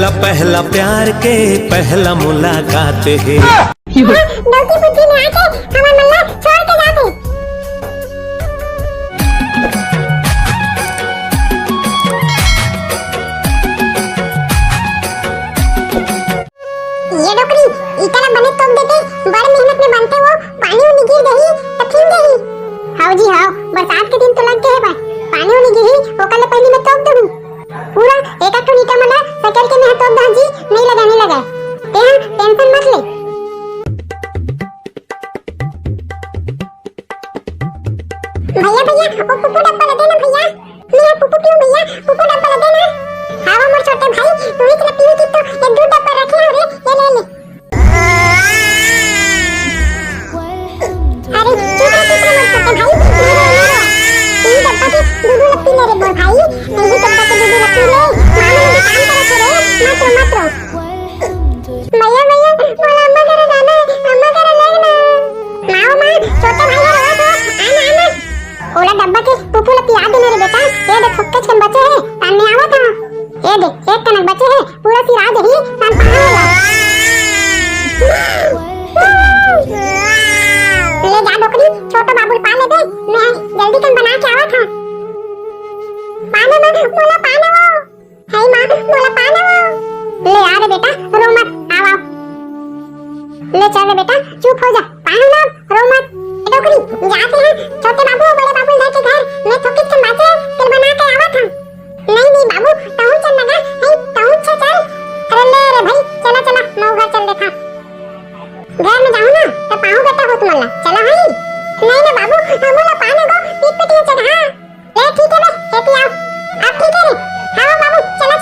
पहला पहला प्यार के पहला मुलाकात है। ये डोकरी इतना बने तोप देते, बड़ मेहनत में बनते वो पानी उनी गिर गई तो फिर गई। हाउ जी हाउ, बरसात के दिन तो लग गए भाई, पानी उनी गिरी ओकले पहली में तोप दूं पूरा एक एक नीटा मना सकेल के में तोप दा जी, नहीं लगा ते टेंशन मत ले। भैया वो पुप्पू डब्बा दे ना भैया, मेरा पुप्पू क्यों भैया, पुप्पू डब्बा दे ना। हां मोर छोटे भाई तू इतना पीऊ की तो ये दो डब्बा रखे हो रे, ये ले ले। अरे चुप रह मत छोटे भाई, मेरे डब्बा के दूध लपटी ले रे बोल भाई, नहीं डब्बा के दूध लपटी ले, मानो मुझे काम करा करे मत रो। भैया बोला अम्मा करे दाना, अम्मा करे लेना माओ छोटे भाई रो तो आना ओला डब्बा के पुप्पू लपटी आ देना रे बेटा, ये देख फक्कच के बचे है ताने आवा था, ये देख एक कनक बचे है पूरा सिर आ जही तान पहाड़ ले जा डोकरी, छोटा बाबू पा ले दे, मैं जल्दी कन बना के आवा था। पाने में बोला पाने वो हाय मां बोला पाने वो ले आ रे बेटा, रो मत आओ ले चल रे बेटा, चुप हो जा, पाने ना रो मत। डोकरी जाते हैं छोटे बाबू बड़े बाबू लेके घर, मैं तो किचन बाजे फिर बना के आवा था। नहीं बाबू ताऊ चल लगा है, ताऊ चल। अरे ले रे भाई चला मैं घर चल देखा, घर में जाऊं ना तो पाऊ बेटा हो तुम्हारा चला है। नहीं ना बाबू बोला पाने को पीट पीट चढ़ा ले, ठीक है बे खेती आओ अब ठीक है रे। हां बाबू चला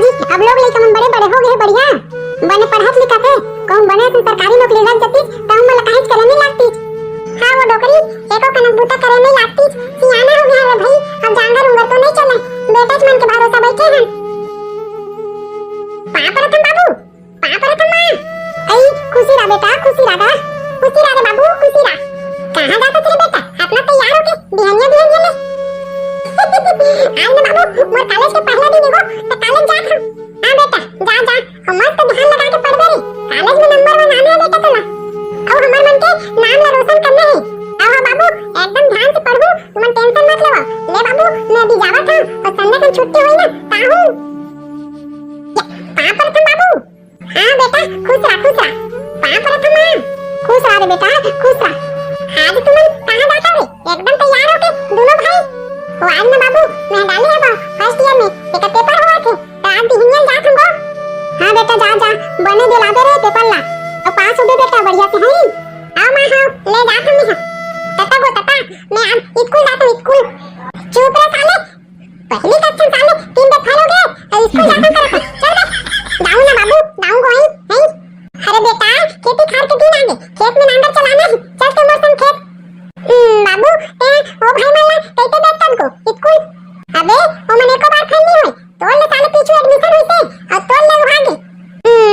जी, अब लोग लेके हम बड़े हो गए, बढ़िया बने पढ़त लिखत है, कौन बने तो सरकारी नौकरी लग जाती तो हम मला काहेच करे नहीं लागती। हां वो डोकरी एको कनक बूटा करे नहीं लागती, सियाना हो गया रे भाई, अब जांगर उंगर तो नहीं चले, बेटा मन के भरोसा बैठे हैं। पाप रतन बाबू पाप रतन मां आई खुशी रा बेटा, खुशी रा रे बाबू, खुशी रा। कहां जाता तेरे बेटा, अपना तैयार हो के बिहानिया ले आज ना बाबू मोर कॉलेज के पहला दिन एगो तो कॉलेज जा था। हां बेटा जा हम मस्त ध्यान लगा के पढ़ रे, कॉलेज में नंबर 1 आने है बेटा तोला, और हमार मन के नाम ला रोशन करना है। हां बाबू एकदम ध्यान से पढ़बू, तुम टेंशन मत लेवा। ले बाबू मैं भी जावा था और संडे को छुट्टी हुई ना ताहू कहां पर तुम बाबू। हां बेटा खुश रह कहां पर तुम खुश रह रे बेटा, खुश रह। आज तुम कहां जाता रे, एकदम तैयार हो के दोनों भाई। वो आज ना बाबू मैं डाले है फर्स्ट ईयर में एक पेपर हुआ थे तो आज दिहियल जा तुमको। हां बेटा जा बने दिला दे रे पेपर ला और पास हो दे बेटा बढ़िया से है। आओ मां हां ले जा तुम तता मैं आज स्कूल जाता हूं, स्कूल। चुप रह साले, पहली कक्षा साले 3 दिन फेल हो गए और स्कूल जाता कर चल जाऊं ना बाबू, जाऊं कोई नहीं। अरे बेटा खेती खार के दिन आगे खेत में नांगर चलाना है, चल तुम मौसम खेत। बाबू ओ भाई मल्ला कैसे बैठता को स्कूल, अबे ओ मने को बार फेल नहीं हुई तोल ले साले पीछे एडमिशन हुई से और तोल ले भागे।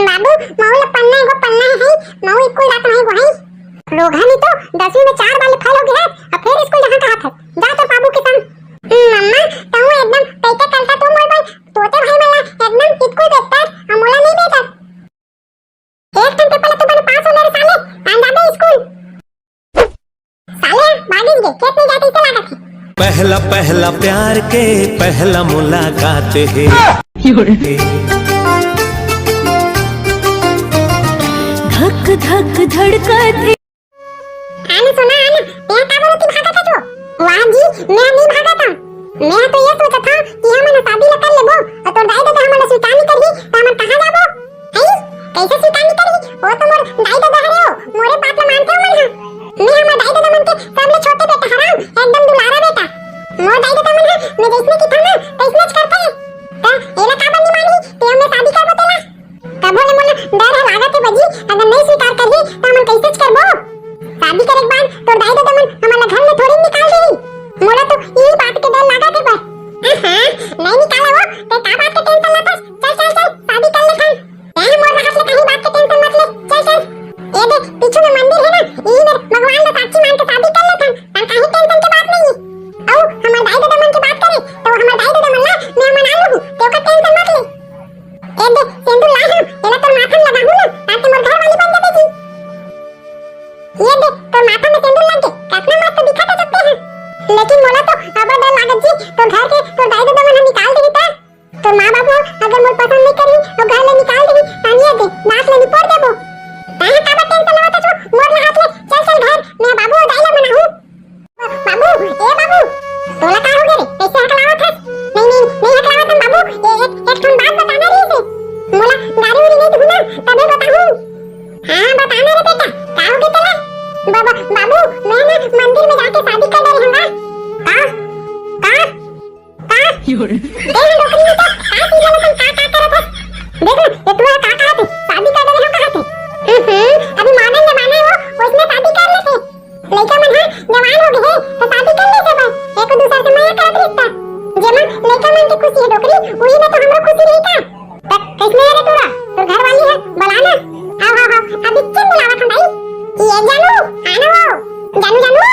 बाबू मौला पन्ना है मऊ स्कूल जाता है वही रोगानी तो 10वीं में 4 बार फेल हो गया और फिर स्कूल जहां का हाथ जा तो बाबू के संग। मम्मा तू एकदम कैसे करता तू मोर भाई तोते भाई मल्ला एकदम स्कूल देखता और मोला नहीं देता। एक घंटे पहले तो बने पास हो ले रे साले, आंदा दे स्कूल साले भागिस गए, खेत में जाते इसे लागत है। पहला पहला प्यार के पहला मुलाकात है। धक धक धड़कते आने सुना आने मैं का बोलती भागा था जो वाह जी मैं नहीं भागा था, मैं तो ये सोचा था कि हम ना शादी कर लेबो और तो दाई दादा हमने स्वीकार करही तो हम कहां जाबो है, कैसे स्वीकार करही वो तो मोर दाई दादा हरे हो मोरे बात ला मानते हो मन मैं हम दाई दादा मन के सबले छोटे बेटा हराम एकदम दुलारा बेटा मोर दाई दादा मन मैं जैसे की था ना कैसे करता है तो एला का बनी मानी ते हमने शादी कर बतेला तब बोले मोला डर है लागत है बजी, अगर नहीं स्वीकार करही तो हम कैसे करबो शादी करे के बाद तो लेकिन मोला तो अब डर लागत जी तो घर के तो दाई दादा मन निकाल देही ता तो मां बाबू अगर मोर पसंद नहीं करी तो घर ले निकाल देही तानिया दे नाक ले निपोड़ देबो ताहा का टेंशन लेवत छ मोर ले हाथ ले चल चल घर मैं बाबू दाई ले मनाहू बाबू ए बाबू तोला का हो गे रे कैसे हकलावत है नहीं हकलावत हम बाबू एक ठन बात बताना रे से मोला गाड़ी उड़ी नहीं धुना तबे बताहूं हां बताना रे बेटा का हो गे तेला बाबा बाबू मैं ना मंदिर में जाके शादी कर रही हूं का योर देख डोकरी में तो का पीला लेकिन का करत है देख ये तू का कहत शादी कर रही हो कहत अभी मॉडर्न जमाना है वो उसमें शादी कर लेते लड़का मन है जवान हो गए तो शादी कर लेते भाई एक दूसरे से माया करत रिश्ता जेमा लड़का मन की खुशी है डोकरी वही में तो हमरो खुशी रही था कैसने रे तोरा तो घर वाली है बुलाना आओ अभी किन बुलावत हम भाई ये जानू आना वो जानू